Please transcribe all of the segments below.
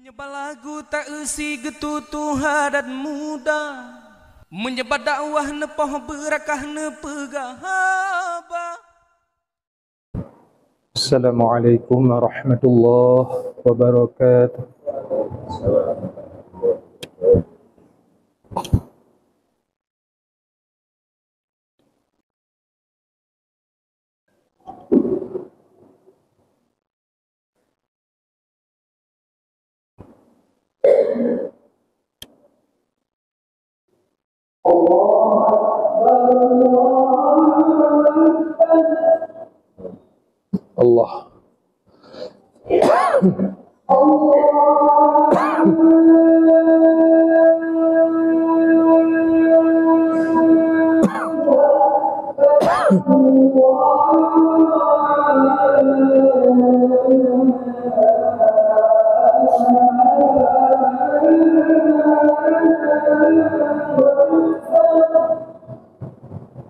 Menyebar lagu tak isi getutuha dan muda, menyebar dakwah nepoh berakah nepegahaba. Assalamualaikum warahmatullahi wabarakatuh. Allah.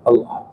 Allah.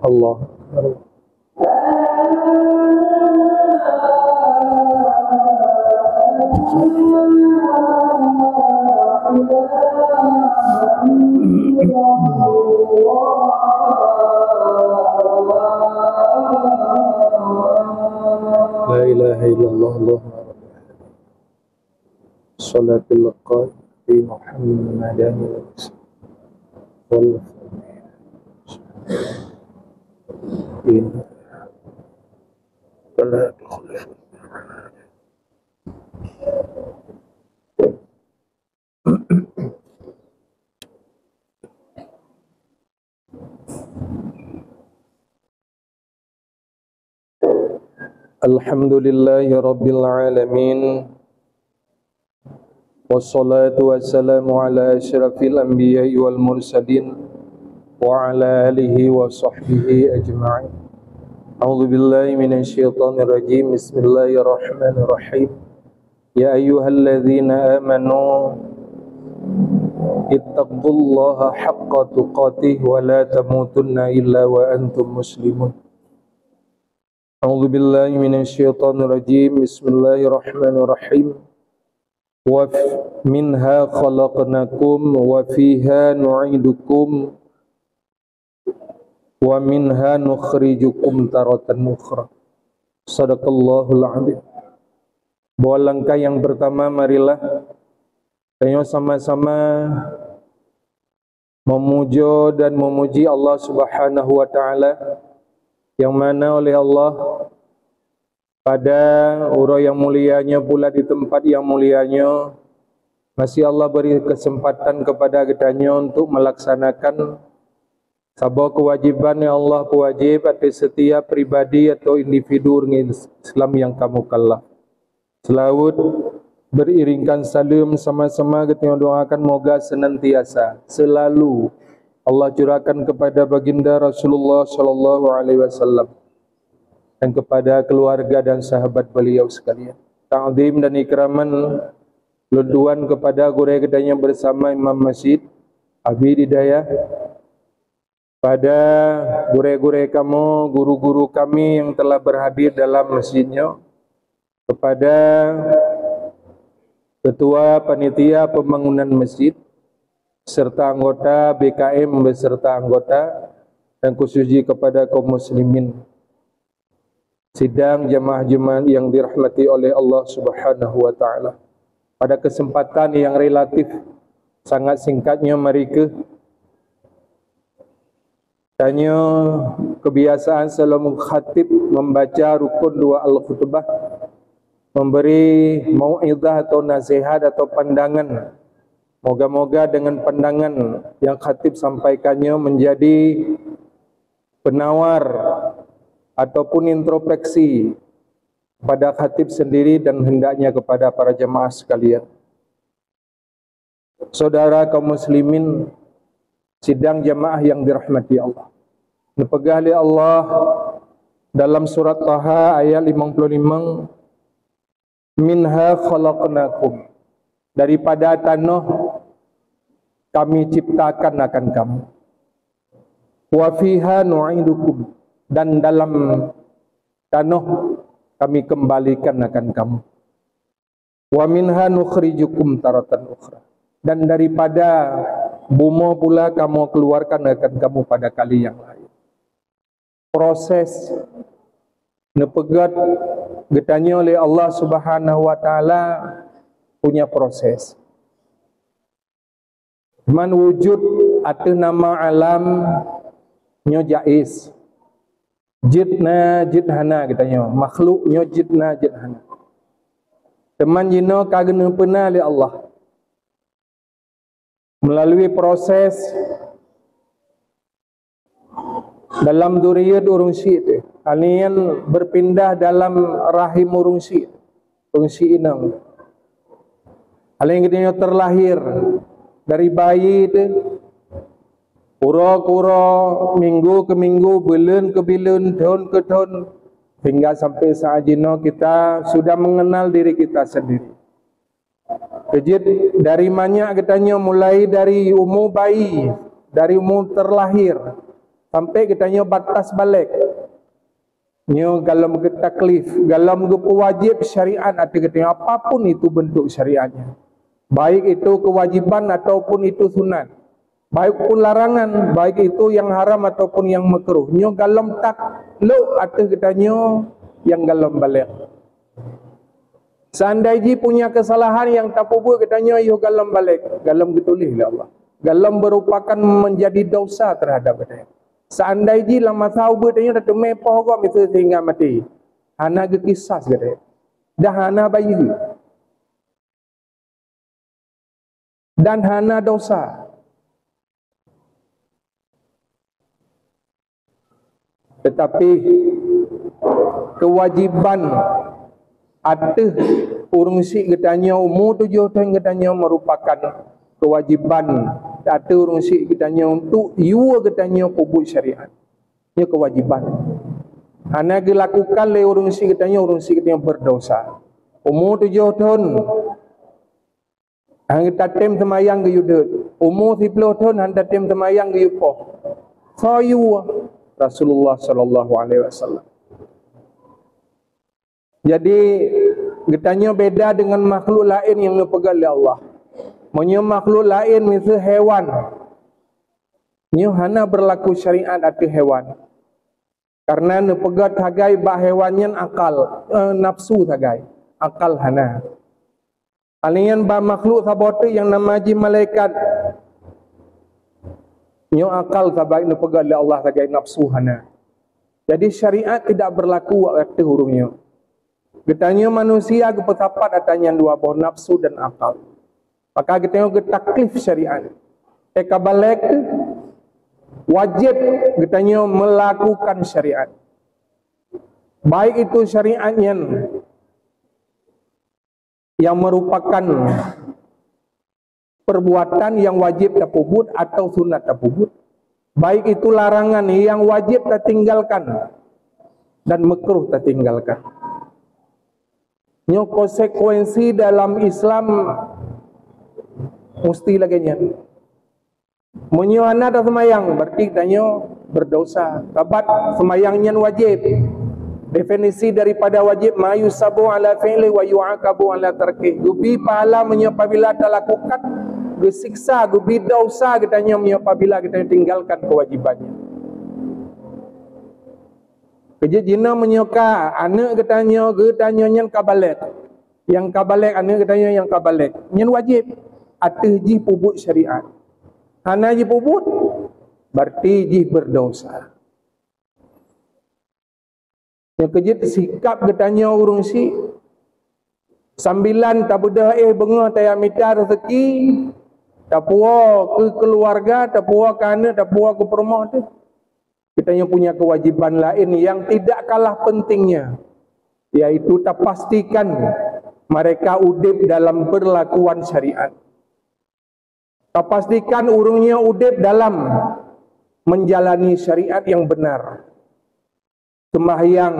Allah. ilaha illallah Allahumma rabbana salatul qadri Muhammadan wal in Alhamdulillahi Rabbil Alamin. Wassalatu wassalamu ala asyrafil anbiya'i wal mursalin wa ala alihi wa sahbihi ajma'in. A'udzu billahi minasy syaithanir rajim. Bismillahirrahmanirrahim. Ya ayyuhalladzina amanu ittaqullaha haqqa tuqatih wa la tamutunna illa wa antum muslimun. A'udzu billahi minasy syaithanir rajim. Bismillahirrahmanirrahim. Wa minha khalaqnakum wa fiha nu'idukum wa minha nukhrijukum taratan ukhra. Shadaqallahul adzim. Bahwa langkah yang pertama, marilah kita sama-sama memuja dan memuji Allah Subhanahu wa taala, yang mana oleh Allah pada urau yang mulianya pula di tempat yang mulianya masih Allah beri kesempatan kepada kitanya untuk melaksanakan sebuah kewajiban yang Allah wajib atas setiap pribadi atau individu Islam yang kamu kallah. Selawat beriringkan salam sama-sama kita doakan moga senantiasa selalu Allah curahkan kepada baginda Rasulullah sallallahu alaihi wasallam dan kepada keluarga dan sahabat beliau sekalian. Ta'zim dan ikraman luduan kepada guru kedanya bersama Imam Masjid Abi Hidayah, pada guru-guru kamu, guru-guru kami yang telah berhadir dalam masjidnya, kepada ketua panitia pembangunan masjid serta anggota BKM beserta anggota, dan khususnya kepada kaum muslimin sidang jamaah Jumat yang dirahmati oleh Allah Subhanahu wa taala. Pada kesempatan yang relatif sangat singkatnya mereka tanya kebiasaan selalu khatib membaca rukun dua al-khutbah, memberi mau'izah atau nasihat atau pandangan. Moga-moga dengan pandangan yang khatib sampaikannya menjadi penawar ataupun introspeksi pada khatib sendiri dan hendaknya kepada para jemaah sekalian. Saudara kaum muslimin, sidang jemaah yang dirahmati Allah. Dipegah oleh Allah dalam surat Taha ayat 55, minha khalaqnakum, daripada tanah kami ciptakan akan kamu, wa fiha nu'idukum, dan dalam tanah kami kembalikan akan kamu, wa minha nukhrijukum taratan ukhra, dan daripada bumi pula kamu keluarkan akan kamu pada kali yang lain. Proses nepegat getanya oleh Allah Subhanahu wa taala punya proses. Man wujud atas nama alam nyo jaiz. Jidna jidhana katanya, makhluk nyo jidna jidhana. Teman jino kagena pernah oleh Allah. Melalui proses dalam duriyat urung syid, kalian berpindah dalam rahim urung syid inang. Kalian katanya terlahir dari bayi itu, kura-kura, minggu ke minggu, bulan ke bulan, tahun ke tahun, hingga sampai saat ini kita sudah mengenal diri kita sendiri. Jadi dari mana katanya, mulai dari umur bayi, dari umur terlahir sampai katanya batas balik. Nyo dalam taklif, dalam wajib syariat, ada katanya apapun itu bentuk syariatnya. Baik itu kewajiban ataupun itu sunat, baik pun larangan, baik itu yang haram ataupun yang makruh. Nyo galam takluk atau katanya yang galam balik. Seandainya punya kesalahan yang tak buat katanya yo galam balik, galam getulih lah Allah. Galam merupakan menjadi dosa terhadap katanya. Seandainya lama tahu katanya dah mepoh kok itu sehingga mati. Hana ge kisah katanya. Dah hana bayi. Dan hana dosa. Tetapi kewajiban ada urung si katanya umur 7 tahun katanya merupakan kewajiban. Ada urung si katanya untuk you katanya pupuk syariat. Ini kewajiban. Hana dilakukan oleh urung si katanya berdosa. Umur 7 tahun hang tatem semayang ke yudet. Umur 10 tahun hang tatem semayang ke yupoh. So you Rasulullah sallallahu alaihi wasallam. Jadi getanya beda dengan makhluk lain yang dipegang oleh Allah. Menyo makhluk lain misal hewan. Nyo hana berlaku syariat atau hewan. Karena dipegang tagai bah hewannya akal, nafsu tagai. Akal hana. Alian bah makhluk sabote yang nama ji malaikat. Nyo akal tabai dipegang oleh Allah tagai nafsu hana. Jadi syariat tidak berlaku waktu hurungnya. Getanya manusia kepetapat atanya dua buah nafsu dan akal. Maka getanya taklif syariat. Kabalek wajib getanya melakukan syariat. Baik itu syariatnya yang merupakan perbuatan yang wajib tapubut atau sunat tapubut. Baik itu larangan yang wajib tertinggalkan dan makruh tertinggalkan. Nyo konsekuensi dalam Islam mesti laginya. Munyo hana dah semayang berarti danyo berdosa. Kabat semayangnya wajib. Definisi daripada wajib ma yusabu ala fi'li wa yu'aqabu ala tarkih. Gubi pahala munyo apabila tak lakukan, disiksa gubi dosa katanya munyo apabila kita tinggalkan kewajibannya. Kerja jina menyoka anak katanya yang kabalek. Yang kabalek anak katanya yang kabalek. Yang wajib atih ji pubut syariat. Hana ji pubut berarti ji berdosa. Yang kerja sikap katanya urung si sambilan tak bedah bengah taya mita rezeki tak puas ke keluarga, tak puas ke anak, tak puas ke perumah tu. Kita punya kewajiban lain yang tidak kalah pentingnya, yaitu tak pastikan mereka udip dalam perlakuan syariat. Tak pastikan urungnya udip dalam menjalani syariat yang benar. Semahyang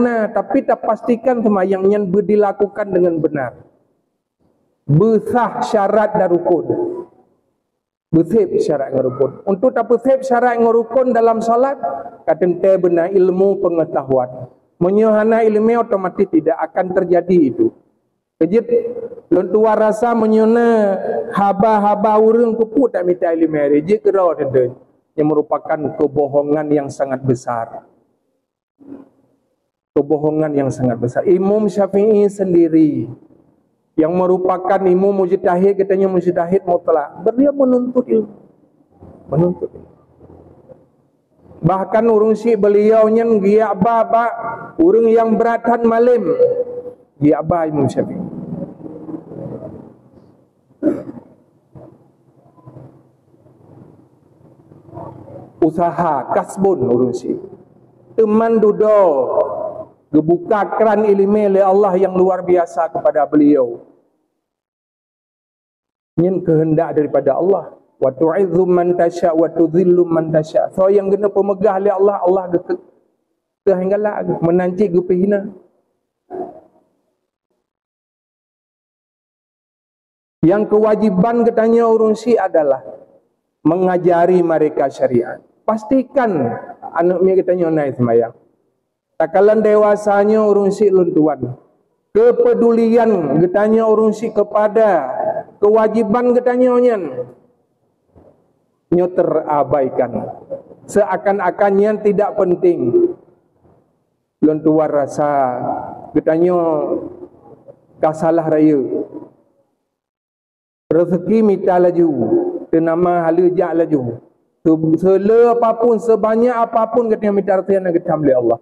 nah, tapi tak pastikan semahyangnya dilakukan dengan benar. Besah syarat dan rukun. Bersib syarat ngerukun. Untuk tak bersib syarat ngerukun dalam salat, kata benar ilmu pengetahuan. Menyohana ilmu otomatis tidak akan terjadi itu. Kejit lentua rasa menyona haba-haba urang keput tak minta ilmu rejek kerau tende yang merupakan kebohongan yang sangat besar. Kebohongan yang sangat besar. Imam Syafi'i sendiri yang merupakan imam mujtahid, katanya mujtahid mutlak, dia menuntut ilmu. Menuntut ilmu. Bahkan urung si beliau nyen giaba urung yang beratan malim giaba Imam Syafi'i. Usaha kasbun urung si. Teman dudo gebuka keran ilmu oleh Allah yang luar biasa kepada beliau. Ini kehendak daripada Allah. Wa tu'izzu man tasya wa tudhillu man tasya. So yang kena pemegah oleh Allah, Allah kehinggalah menanci gupihina. Yang kewajiban katanya urung si adalah mengajari mereka syariat. Pastikan anaknya katanya naik semayang. Takalan dewasanya urung si luntuan. Kepedulian getanya urung si kepada kewajiban getanya nyo terabaikan. Seakan-akannya tidak penting. lon tuan rasa katanya kasalah raya rezeki minta laju tenama halajak laju sela apapun sebanyak apapun katanya minta rezeki nak ketam oleh Allah.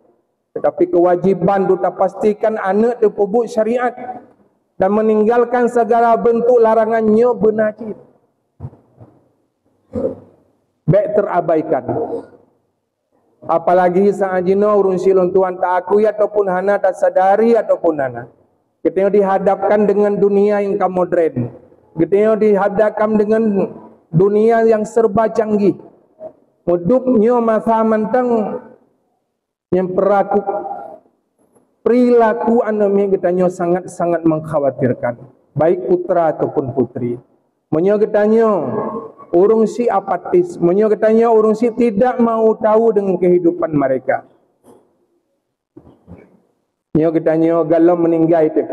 Tetapi kewajiban tu tak pastikan anak tu pebut syariat dan meninggalkan segala bentuk larangannya benacit. Baik terabaikan. Apalagi saat jino urun silon tuan tak akui ataupun hana tak sadari ataupun hana. Kita dihadapkan dengan dunia yang modern. Kita dihadapkan dengan dunia yang serba canggih. Hidupnya masa mentang yang perilaku anak katanya sangat-sangat mengkhawatirkan, baik putra ataupun putri. Menyo katanya urung si apatis, menyo katanya urung si tidak mau tahu dengan kehidupan mereka. Menyo katanya galau meninggal itu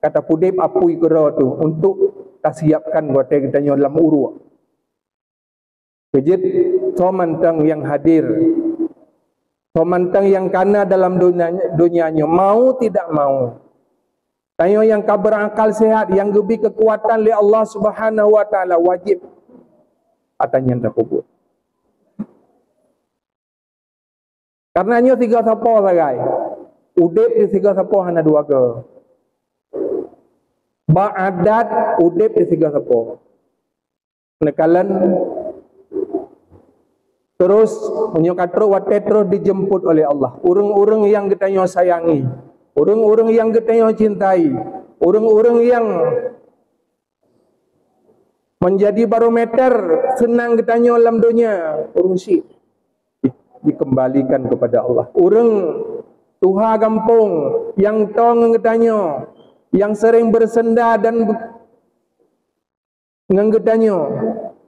kata pudip apui kera tu untuk tak siapkan gote katanya dalam urut. Kejit somantang yang hadir, somantang yang kana dalam dunianya, mau tidak mau. Tanya yang berakal sehat, yang lebih kekuatan oleh Allah Subhanahu wa taala wajib atanya tak kubur. Karenanya tiga siapa sagai. Udip di tiga siapa hana dua ke. Ba'adat udip di tiga siapa. Nekalan terus menyokatro wate terus dijemput oleh Allah. Urang-urang yang katanya sayangi, urang-urang yang katanya cintai, urang-urang yang menjadi barometer senang katanya dalam dunia, urang si dikembalikan kepada Allah. Urang tuha kampung yang tong katanya, yang sering bersenda dan nganggetanya,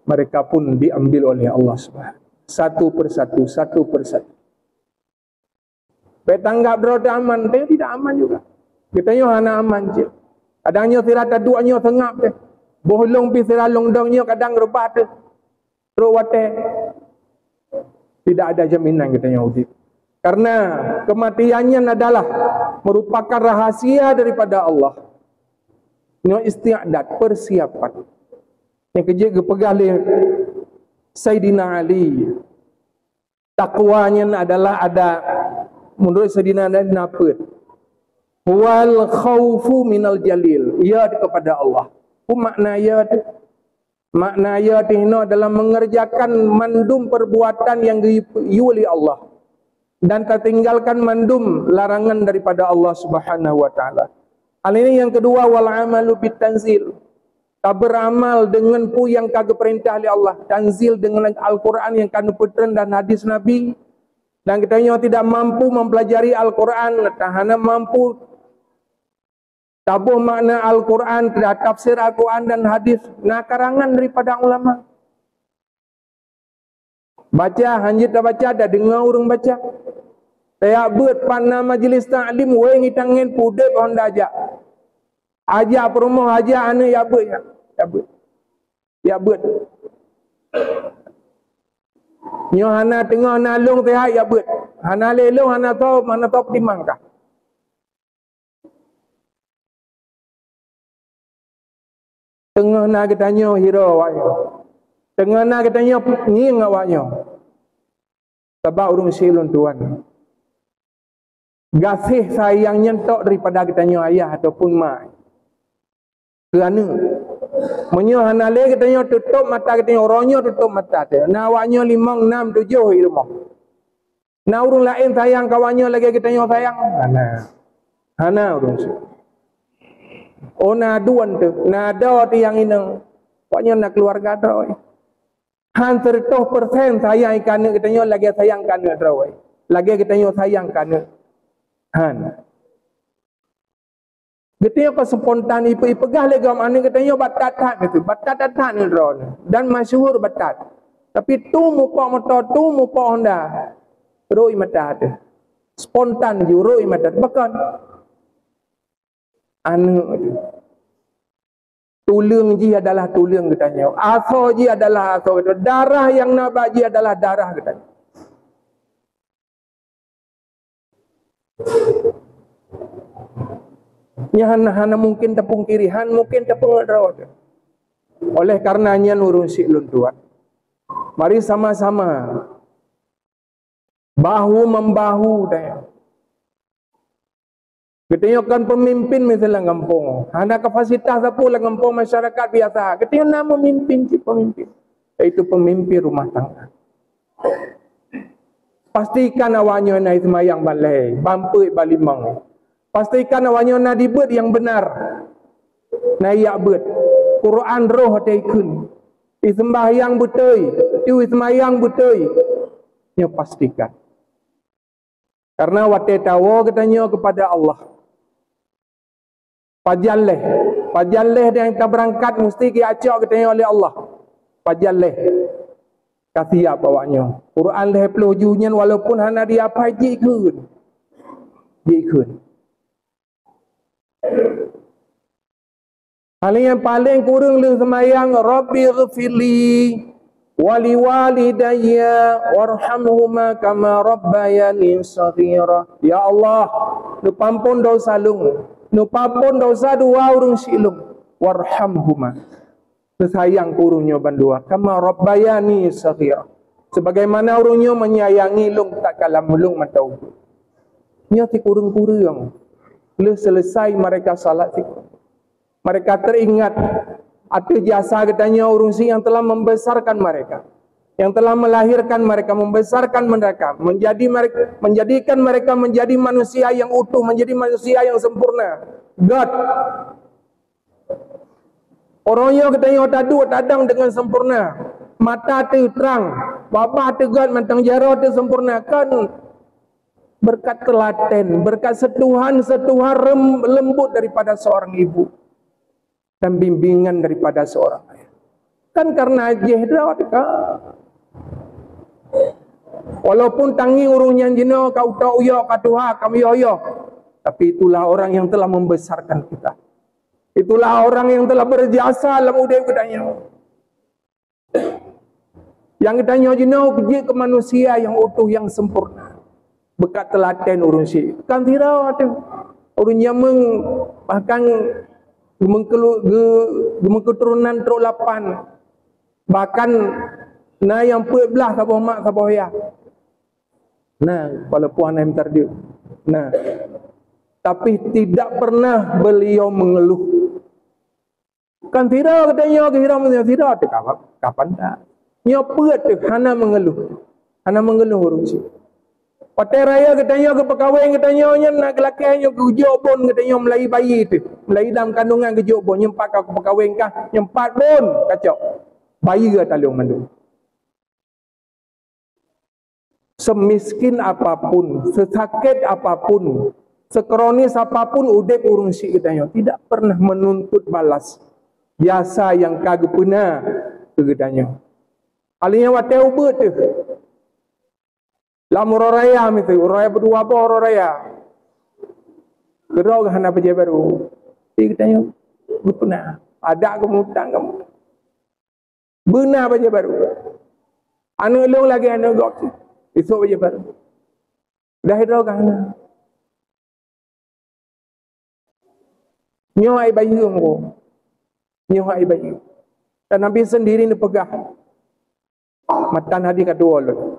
mereka pun diambil oleh Allah Subhanahu. Satu persatu. Petanggap berada aman, tapi tidak aman juga. Kitanya hana aman je. Kadangnya sirat aduannya sengap deh. Bohlong pi sirat longdongnya kadang rebat deh. Terus wate. Tidak ada jaminan kitanya udip. Karena kematiannya adalah merupakan rahasia daripada Allah. Ini istiadat, persiapan. Yang kerja kepegang Sayyidina Ali, takwanya adalah ada menurut Sayyidina Ali apa? Wal khaufu minal jalil, ia kepada Allah. Makna ia tihno dalam mengerjakan mandum perbuatan yang diuli Allah dan tertinggalkan mandum larangan daripada Allah Subhanahu wa taala. Hal ini yang kedua, wal amalu bitanzil. Tak beramal dengan pu yang kagak perintah oleh Allah. Tanzil dengan Al-Quran yang kanu putren dan hadis Nabi. Dan katanya tidak mampu mempelajari Al-Quran. Tahana mampu tabuh makna Al-Quran, tidak tafsir Al-Quran dan hadis. Nah karangan daripada ulama. Baca, hanjit dah baca, dah dengar orang baca. Saya buat panah majlis ta'lim, weh ngitangin pudep honda ajak. Ajak perumahan, ajak anak ya buat. Ya buat. Nyo hana tengah nalung tehat ya buat. Hana lelong, hana top dimangkah. Tengah nak katanya hero awaknya. Tengah nak katanya nging awaknya. Sebab urung silun tuan. Gasih sayang nyentok daripada katanya ayah ataupun mak. Kerana menyo hanale katanya tutup mata katanya orangnya tutup mata dia. Na awaknya 5 6 7 di rumah. Na urung lain sayang kawannya lagi katanya sayang. Hana urung si. Oh na duan tu. Na ada yang inang. Awaknya nak keluarga tu. 100% sayang ikan katanya lagi sayang kan tu. Lagi katanya sayang kan. Han. Katanya kau spontan ipegah legam ane katanya batat gitu. Batat ni drone dan masyhur batat. Tapi tu mupa motor tu mupa Honda. Roi mata tu. Spontan ju roi mata bahkan anu tu. Tulung ji adalah tulung katanya. Aso ji adalah aso. Darah yang nak bagi adalah darah katanya. Nya hana mungkin tepung kirihan, mungkin tepung rawat. Oleh karenanya nurun si lun tuat. Mari sama-sama bahu membahu dah. Kita kan pemimpin misalnya kampung, ada kapasitas apa lah kampung masyarakat biasa. Kita nak memimpin si pemimpin, iaitu pemimpin rumah tangga. Pastikan awaknya nak semayang balai, bampuk balimang. Pastikan awaknya nak dibet yang benar, nak yak bet. Quran roh taikun, sembahyang betul, tu semayang betul. Nya pastikan. Karena wate tahu katanya kepada Allah. Pajaleh yang kita berangkat mesti kita acak katanya oleh Allah. Pajaleh. Kasih apa awaknya. Quran leh pelujunya walaupun hana dia apa jikun. Hal yang paling kurang lu semayang Rabbi ghfirli wali walidayya warhamhuma kama rabbayani shaghira. Ya Allah, lu pampun dosa lung. Nu papun dosa dua urung silung warhamhuma. Sayang kurungnya bandua kama rabbayani saghira. Sebagaimana urungnya menyayangi lung tak kalah mulung matau. Nya ti kurung-kurung. Bila selesai mereka salat ti. Mereka teringat ada jasa katanya urung si yang telah membesarkan mereka. Yang telah melahirkan mereka, membesarkan mereka, menjadikan mereka menjadi manusia yang utuh, menjadi manusia yang sempurna. God. Orangnya katanya tadang dengan sempurna. Mata tu terang, babah tu God, mantang jara tu sempurna. Kan berkat telaten, berkat setuhan lembut daripada seorang ibu dan bimbingan daripada seorang ayah. Kan karena jehra walaupun tangi urungnya jino kau tahu yo katuha kami yo, tapi itulah orang yang telah membesarkan kita. Itulah orang yang telah berjasa dalam udai kedanya. Yang kedanya jino keji ke manusia yang utuh yang sempurna. Bekat telaten urung si. Kan tirau ada urungnya bahkan keturunan truk 8. Bahkan nah yang 14 sabah mak sabah ya. Nah, walaupun anak minta dia. Nah, tapi tidak pernah beliau mengeluh. Kan tidak katanya kira tidak kapan tak. Nyopet tu hana mengeluh. Hana mengeluh urung si. Patai raya katanya ke pekawai katanya nak kelakanya ke ujuk pun katanya melai bayi tu. Melai dalam kandungan ke ujuk pun nyempat kau ke pekawai kah? Nyempat pun kacau. Bayi ke talung mandung. Semiskin apapun, sesakit apapun, sekronis apapun udep urung si katanya tidak pernah menuntut balas biasa yang kagak pernah katanya. Alinya wate ubut tu. Lam raya mitu, raya berdua apa raya. Gerau hana peje baru. Dia katanya pernah ada kemutang kamu. Benar peje baru. Anu long lagi anu gok. Esok aja baru. Dah hidrau kan. Nyo ai bayu ngo. Nyo ai bayu. Dan Nabi sendiri ni pegah. Matan hadi kedua lu.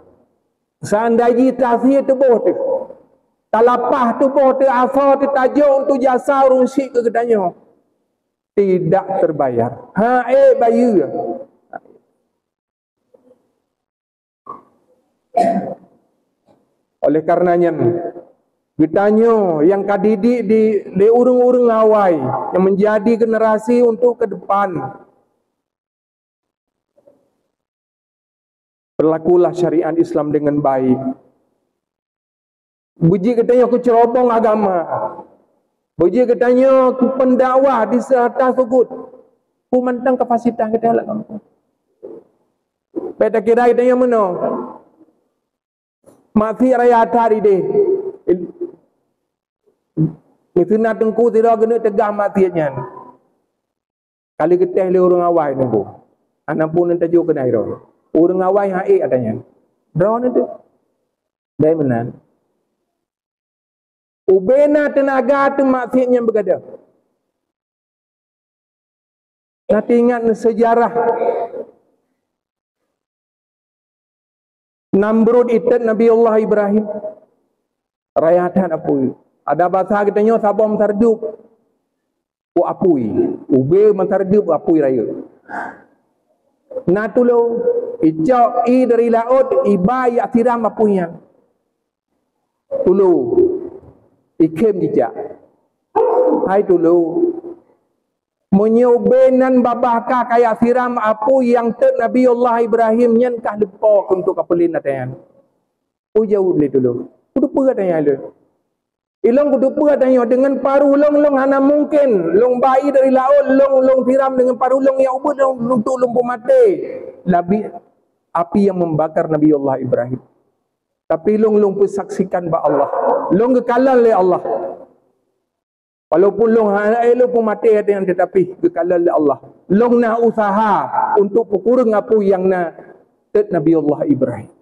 Seandainya tasih tubuh tu. Talapah tubuh tu asal tu tajuk untuk jasa urung syik ke kedanya. Tidak terbayar. Bayu. Oleh karenanya kitanya yang kadidik di urung-urung awai yang menjadi generasi untuk ke depan, berlakulah syariat Islam dengan baik. Buji katanya aku cerobong agama, buji katanya aku pendakwah di serta sukut ku mentang kapasitas kita lah kamu. Beda kira katanya mana masih raya tadi deh. Itu nak tengku tidak kena tegah matinya. Kali keteh le orang awai tengku. Anak pun nanti juga kena iro. Orang awai haik adanya. Draw nanti. Baik benar. Ubena tenaga tu maksudnya berkata. Nanti ingat sejarah Namrud itu Nabi Allah Ibrahim. Rayatan apui. Ada bahasa katanya sabam terdup. Ku apui. Ube menterdup apui raya. Natulo ijau i dari laut iba ya tiram apunya. Tulu ikem jejak. Hai tulu. Menyobenan babaka kayak siram apu yang ter Nabi Allah Ibrahim nyen kah lepok untuk kapelin atayan. Jauh boleh dulu. Kudu perat tanya lu. Ilong kudu perat tanya dengan paru long hana mungkin. Long bayi dari laut long siram dengan paru long yang ubud long untuk lumpuh mati. Nabi api yang membakar Nabi Allah Ibrahim. Tapi long pun saksikan ba Allah. Long kekalan oleh Allah. Walaupun long pun mati yang tetapi kekalan oleh Allah. Long nak usaha untuk pukurang apa yang na Nabi Allah Ibrahim.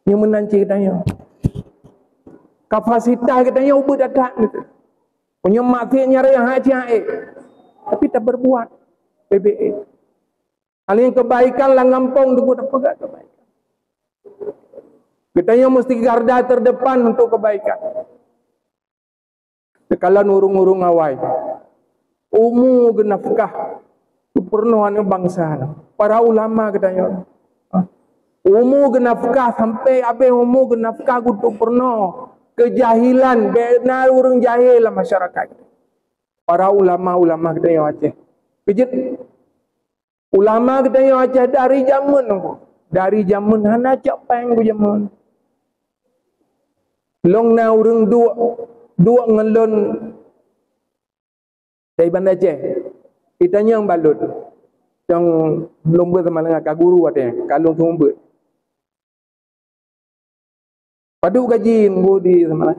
Yang menanci katanya. Kapasitas katanya ubud datang gitu. Punya maksud nyara yang haji. Tapi tak berbuat. PBA. Hal yang kebaikan lah ngampung tu tak pegat kebaikan. Katanya mesti garda terdepan untuk kebaikan. Kekalan urung-urung awai. Umu genafkah. Keperluan bangsa. Para ulama katanya. Umu genafkah sampai apa umu genafkah kutu pernah. Kejahilan. Benar orang jahil lah masyarakat. Para ulama-ulama katanya Aceh. Kejut. Ulama katanya Aceh dari zaman. Dari zaman. Hana cak peng ku zaman. Long na orang dua ngelon dari Bandar Aceh. Kitanya yang balut. Yang lomba sama dengan kaguru katanya. Kalung sumber. Padu gaji ngu di sama lah.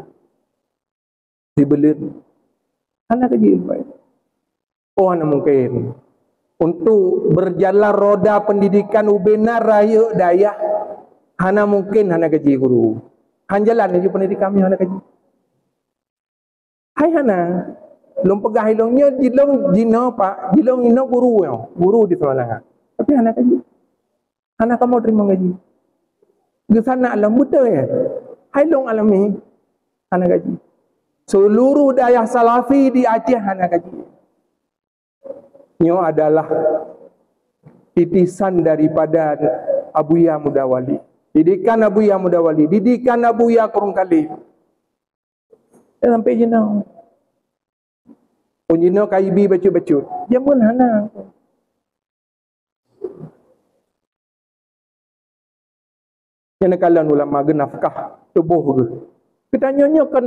Dibelit. Hana gaji. Oh hana mungkin. Untuk berjalan roda pendidikan ubenar raya daya. Hana mungkin hana gaji guru. Hanjalan gaji pendidikan kami hana gaji. Hai hana. Long pegah hilongnya jilong jino pak. Jilong ino guru yo. Guru di Semalangan. Tapi hana gaji. Hana kamu terima gaji. Gesana alam betul ya. Hai long alami. Hana gaji. Seluruh dayah salafi di Aceh hana gaji. Nyo adalah titisan daripada Abuya Mudawali. Didikan Abuya Mudawali. Didikan Abuya Kurungkali. Sampai jenau. Jenau KIB bacut-bacut. Jamun hana. Yang nekalan ulama genafkah tubuh ke. Kita nyonyokan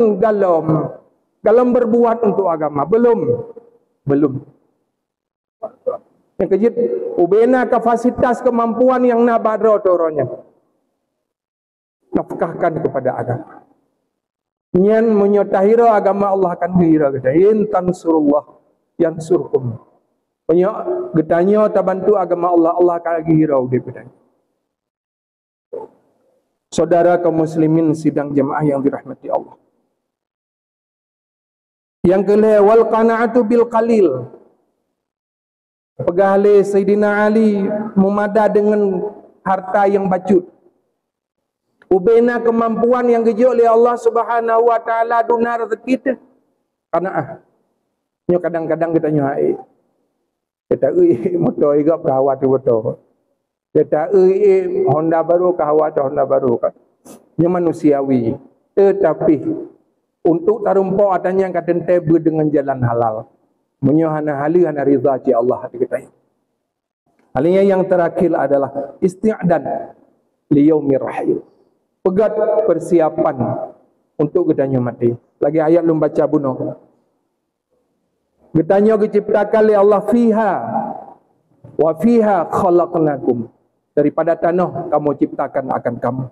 galam berbuat untuk agama. Belum. Yang kejut, ubena kapasitas kemampuan yang nak badro toranya. Nafkahkan kepada agama. Nyan menyotahira agama Allah akan mengira kita. In tansurullah yansurkum. Punya getanya tabantu agama Allah, Allah akan hirau daripada. Saudara kaum muslimin sidang jemaah yang dirahmati Allah. Yang kelima wal qanaatu bil qalil. Pegahli Sayyidina Ali memada dengan harta yang bacut. Ubena kemampuan yang gejuk oleh Allah Subhanahu wa taala dunia rezeki kita. Karena nyo kadang-kadang kita nyai. Kita motor juga kahawat betul. Kita Honda baru kahawat Honda baru kan. Nyo manusiawi. Tetapi untuk tarumpau adanya kata tebe dengan jalan halal. Menyohana hali hana ridha ci Allah kita. Halinya yang terakhir adalah isti'dad li yaumir rahil. Pegat persiapan untuk gedanya mati. Lagi ayat lu baca bunuh. Gedanya diciptakan oleh Allah fiha wa fiha khalaqnakum. Daripada tanah kamu ciptakan akan kamu.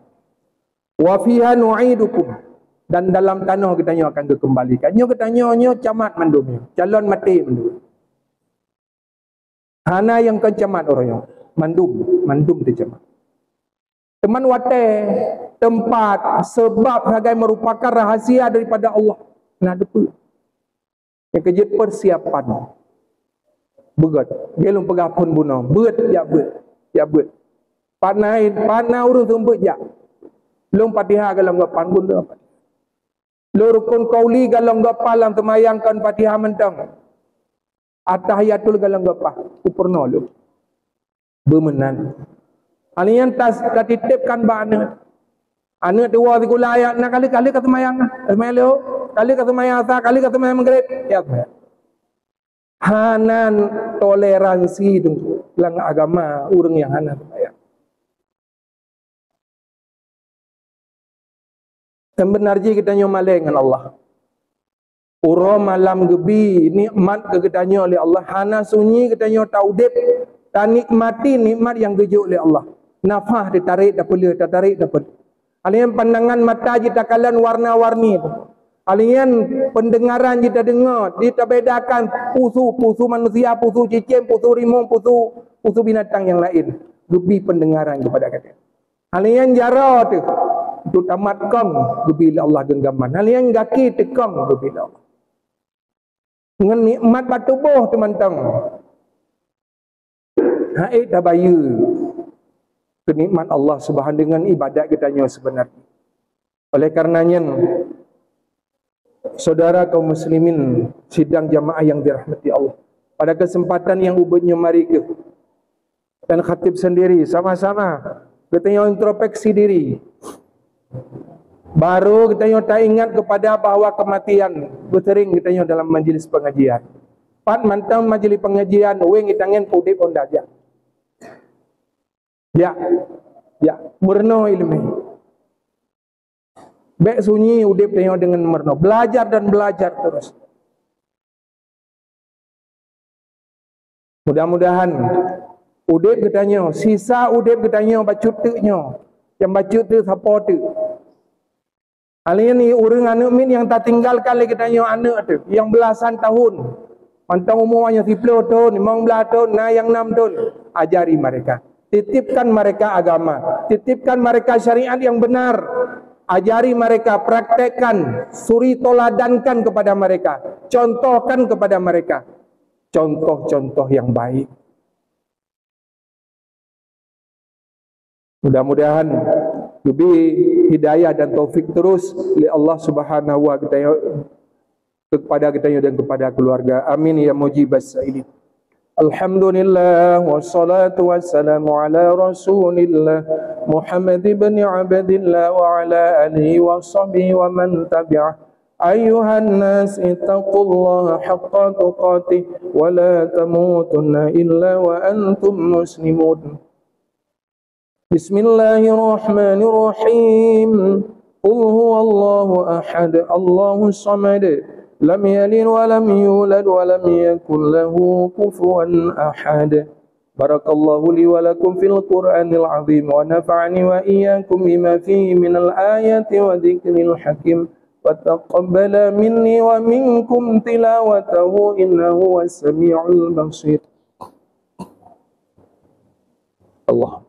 Wa fiha nu'idukum. Dan dalam tanah gedanya akan dikembalikan. Nyo gedanya nyo camat mandumnya. Calon mati mandum. Hana yang kan camat orangnya. Mandum tu camat. Teman wate tempat sebab sebagai merupakan rahasia daripada Allah. Nah depu. Yang kejut persiapan. berat gelum pegapun buno berat ya berat panai urus tumpuk jak long Fatihah galam gapan pun dah lo rukun qauli galam gapalang temayangkan Fatihah mentang atahiyatul galam gapah upurno lo bermenan alian tas tatitipkan ba anak dua tikula ayat nak kali kata mayang lo kali kata mayang asa kali kata mayang maghrib ya hanan toleransi tu lang agama urang yang hanan mayang dan benar je kita nyomaleng dengan Allah uro malam gebi nikmat ke kita nyo oleh Allah hana sunyi kita nyo taudip dan nikmati nikmat yang gejuk oleh Allah nafah ditarik dapat tarik dapat alian pandangan mata kita kalian warna-warni tu alian pendengaran kita dengar kita bedakan pusu manusia pusu cicim pusu rimau pusu binatang yang lain gebi pendengaran kepada kita alian jara tu tamat kong gebi Allah genggaman alian gaki tekong gebi Allah dengan nikmat batubuh teman-teman haid tabayu kenikmat Allah Subhanahu dengan ibadat kita nyo sebenarnya oleh karenanya saudara kaum muslimin sidang jamaah yang dirahmati Allah pada kesempatan yang ubudnya mari ke dan khatib sendiri sama-sama kita nyo introspeksi diri baru kita nyo tak ingat kepada bahawa kematian bersering kita nyo dalam majlis pengajian pat mantang majlis pengajian weng itangen pudip onda ya murno ilmu baik sunyi udip tengok dengan murno belajar dan belajar terus mudah-mudahan udip katanya sisa udip katanya bacut teknya yang bacut tu siapa tu alien ni orang anak min yang tak tinggalkan lagi katanya anak tu yang belasan tahun mantang umurnya 10 tahun 15 tahun nah yang 6 tahun ajari mereka titipkan mereka agama, titipkan mereka syariat yang benar, ajari mereka, praktekkan, suri toladankan kepada mereka, contohkan kepada mereka contoh-contoh yang baik. Mudah-mudahan lebih hidayah dan taufik terus oleh Allah Subhanahu wa taala kepada kita dan kepada keluarga. Amin ya mujibas sa'ilin. Alhamdulillah wassalatu wassalamu ala rasulillah Muhammad ibn Abdillah wa ala alihi wa sahbihi wa man tabi'ah ayyuhan nas ittaqullaha haqqa tuqatih wa la tamutunna illa wa antum muslimun Bismillahirrahmanirrahim Qul huwallahu ahad Allahus samad lam yalid wa lam yulad wa lam yakul lahu kufuwan ahad. Barakallahu li wa lakum fil Qur'anil azim wa nafa'ani wa iyyakum bima fihi minal ayati wa dzikril hakim wa taqabbala minni wa minkum tilawatahu innahu was-sami'ul basir. Allah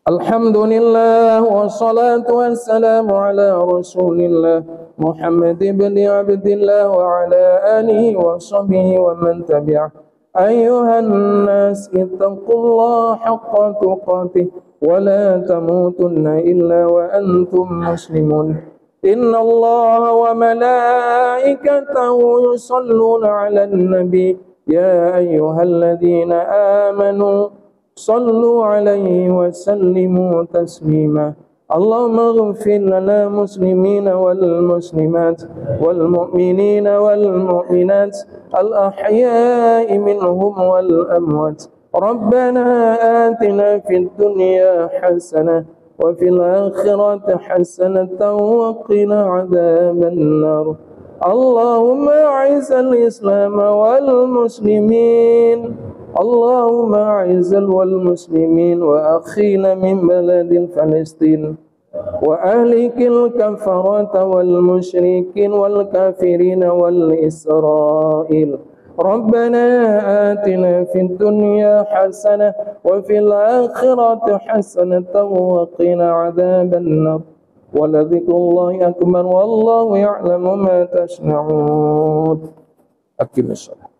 Alhamdulillah wassalatu wassalamu ala rasulillah Muhammad ibn Abdillah wa ala alihi wa sahbihi wa man tabi'ah ayyuhan nas ittaqullaha haqqa tuqatih wa la tamutunna illa wa antum muslimun inna allaha wa malaikatahu yusalluna ala nabi ya ayyuhalladzina amanu صلوا عليه وسلموا تسليما اللهم اغفر لنا مسلمين والمسلمات والمؤمنين والمؤمنات الأحياء منهم والأموات ربنا آتنا في الدنيا حسنة وفي الآخرة حسنة وقنا عذاب النار اللهم أعز الإسلام والمسلمين اللهم أعز والمسلمين وأخينا من بلد فلسطين وأهلك الكفرة والمشركين والكافرين والإسرائيل ربنا آتنا في الدنيا حسنة وفي الآخرة حسنة وقنا عذاب النار Waladzikrullahi akbar wallahu ya'lamu ma tasna'un. Aqimissalah.